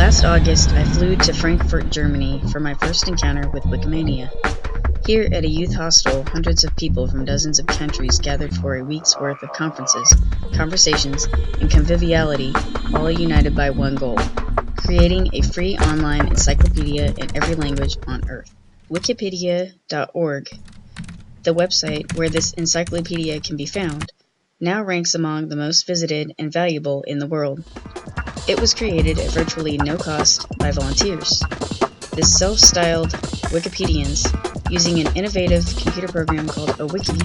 Last August, I flew to Frankfurt, Germany for my first encounter with Wikimania. Here at a youth hostel, hundreds of people from dozens of countries gathered for a week's worth of conferences, conversations, and conviviality, all united by one goal: creating a free online encyclopedia in every language on Earth. Wikipedia.org, the website where this encyclopedia can be found, now ranks among the most visited and valuable in the world. It was created at virtually no cost by volunteers. The self-styled Wikipedians, using an innovative computer program called a wiki,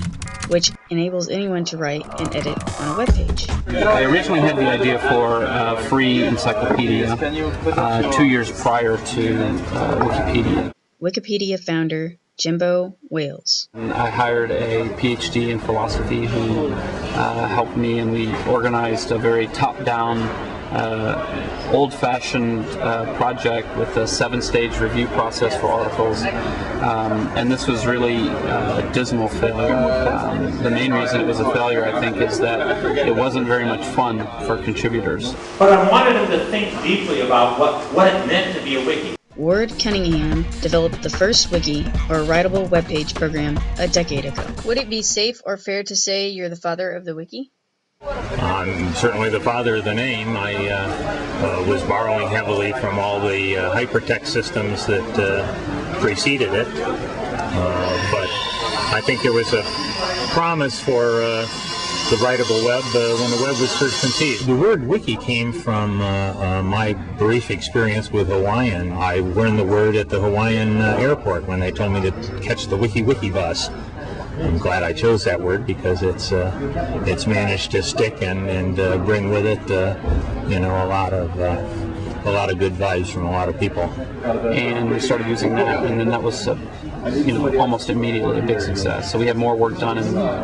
which enables anyone to write and edit on a web page. I originally had the idea for a free encyclopedia 2 years prior to Wikipedia. Wikipedia founder Jimbo Wales. I hired a PhD in philosophy who helped me, and we organized a very top-down, old-fashioned project with a 7-stage review process for articles, and this was really a dismal failure. The main reason it was a failure, I think, is that it wasn't very much fun for contributors. But I wanted them to think deeply about what it meant to be a wiki. Ward Cunningham developed the first wiki, or writable web page program, a decade ago. Would it be safe or fair to say you're the father of the wiki? I'm certainly the father of the name. I was borrowing heavily from all the hypertext systems that preceded it, but I think there was a promise for the writable web when the web was first conceived. The word wiki came from my brief experience with Hawaiian. I learned the word at the Hawaiian airport when they told me to catch the wiki bus. I'm glad I chose that word because it's managed to stick and bring with it a lot of good vibes from a lot of people. And we started using that, and then that was almost immediately a big success. So we had more work done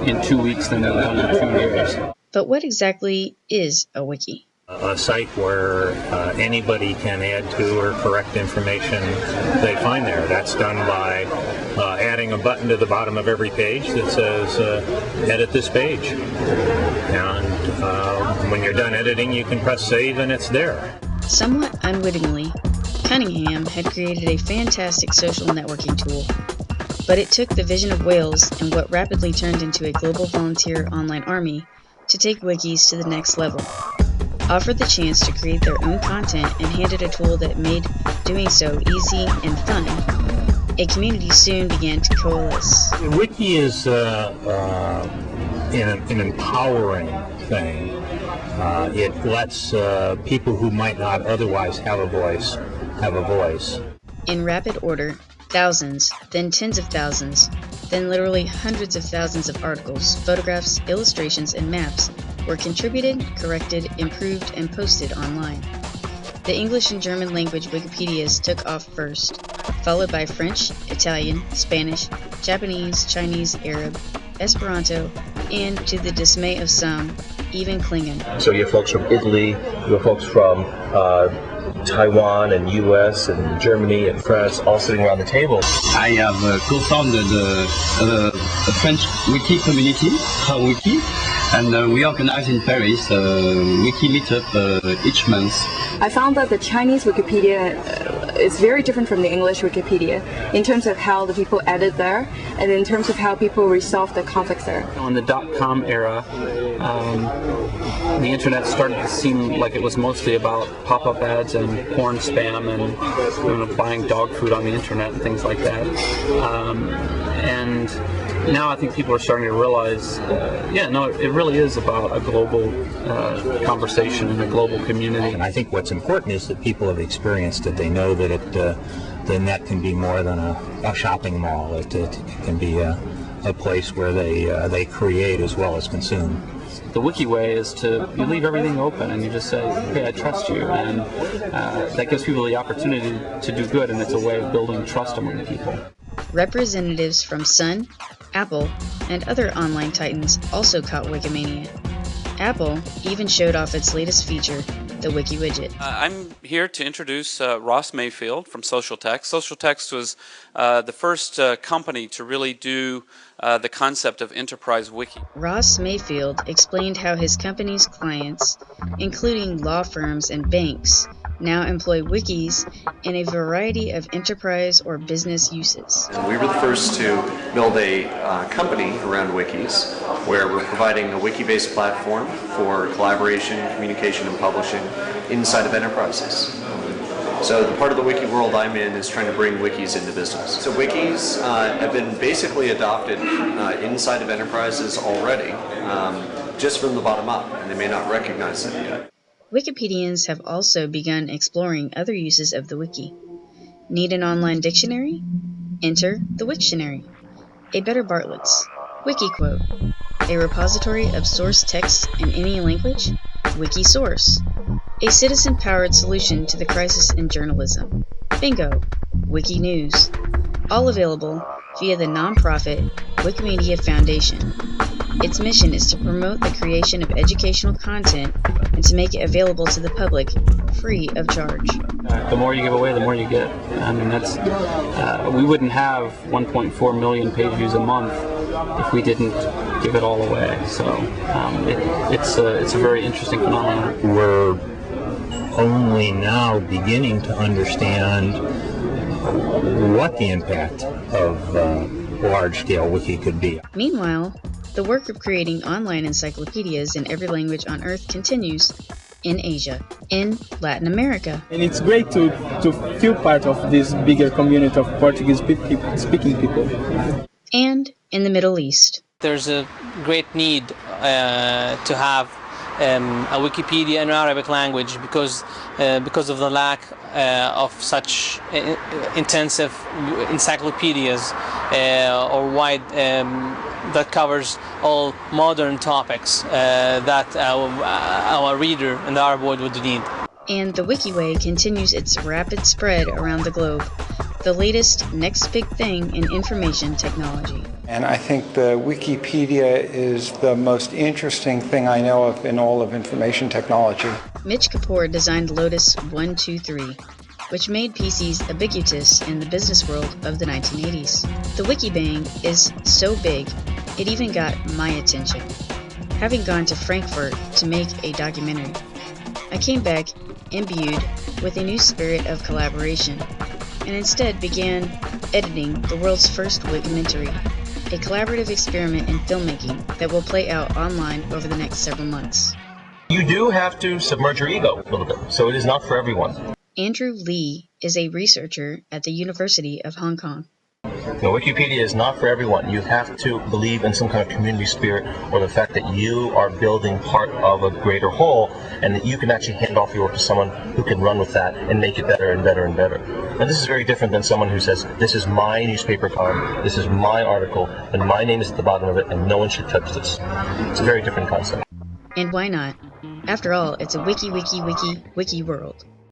in 2 weeks than we've done in 2 years. But what exactly is a wiki? A site where anybody can add to or correct information they find there. That's done by adding a button to the bottom of every page that says, edit this page. And when you're done editing, you can press save and it's there. Somewhat unwittingly, Cunningham had created a fantastic social networking tool, but it took the vision of Wales and what rapidly turned into a global volunteer online army to take wikis to the next level. Offered the chance to create their own content and handed a tool that made doing so easy and fun, a community soon began to coalesce. Wiki is an empowering thing. It lets people who might not otherwise have a voice have a voice. In rapid order, thousands, then tens of thousands, then literally hundreds of thousands of articles, photographs, illustrations, and maps were contributed, corrected, improved, and posted online. The English and German language Wikipedias took off first, followed by French, Italian, Spanish, Japanese, Chinese, Arab, Esperanto, and, to the dismay of some, even Klingon. So you have folks from Italy, you have folks from Taiwan and US and Germany and France all sitting around the table. I have co-founded a French wiki community, Wiki, and we organize in Paris a wiki meetup each month. I found that the Chinese Wikipedia is very different from the English Wikipedia in terms of how the people edit there and in terms of how people resolve the conflicts there. In the .com era, the internet started to seem like it was mostly about pop-up ads and porn spam and buying dog food on the internet and things like that. And now I think people are starting to realize, it really is about a global conversation and a global community. And I think what's important is that people have experienced it. They know that the net can be more than a shopping mall. It can be a place where they create as well as consume. The wiki way is you leave everything open and you just say, okay, I trust you, and that gives people the opportunity to do good, and it's a way of building trust among people. Representatives from Sun, Apple, and other online titans also caught Wikimania. Apple even showed off its latest feature, the Wiki Widget. I'm here to introduce Ross Mayfield from Social Text. Social Text was the first company to really do the concept of enterprise wiki. Ross Mayfield explained how his company's clients, including law firms and banks, now employ wikis in a variety of enterprise or business uses. We were the first to build a company around wikis, where we're providing a wiki-based platform for collaboration, communication, and publishing inside of enterprises. So the part of the wiki world I'm in is trying to bring wikis into business. So wikis have been basically adopted inside of enterprises already, just from the bottom up, and they may not recognize it yet. Wikipedians have also begun exploring other uses of the wiki. Need an online dictionary? Enter the Wiktionary. A better Bartlett's. Wikiquote. A repository of source text in any language? Wikisource. A citizen-powered solution to the crisis in journalism. Bingo. Wiki News. All available via the nonprofit Wikimedia Foundation. Its mission is to promote the creation of educational content and to make it available to the public free of charge. The more you give away, the more you get. I mean, that's we wouldn't have 1.4 million page views a month if we didn't give it all away. So it's a very interesting phenomenon. We're only now beginning to understand what the impact of large-scale wiki could be. Meanwhile, the work of creating online encyclopedias in every language on Earth continues in Asia, in Latin America. And it's great to feel part of this bigger community of Portuguese-speaking people. And in the Middle East. There's a great need to have a Wikipedia in Arabic language because of the lack of such intensive encyclopedias or wide that covers all modern topics that our reader in the Arab world would need. And the Wikiway continues its rapid spread around the globe, the latest next big thing in information technology. And I think the Wikipedia is the most interesting thing I know of in all of information technology. Mitch Kapoor designed Lotus 123, which made PCs ubiquitous in the business world of the 1980s. The Wikibang is so big, it even got my attention. Having gone to Frankfurt to make a documentary, I came back imbued with a new spirit of collaboration, and instead began editing the world's first Wikimentary, a collaborative experiment in filmmaking that will play out online over the next several months. You do have to submerge your ego a little bit, so it is not for everyone. Andrew Lee is a researcher at the University of Hong Kong. No, Wikipedia is not for everyone. You have to believe in some kind of community spirit, or the fact that you are building part of a greater whole, and that you can actually hand off your work to someone who can run with that and make it better and better and better. And this is very different than someone who says, this is my newspaper column, this is my article, and my name is at the bottom of it, and no one should touch this. It's a very different concept. And why not? After all, it's a wiki world.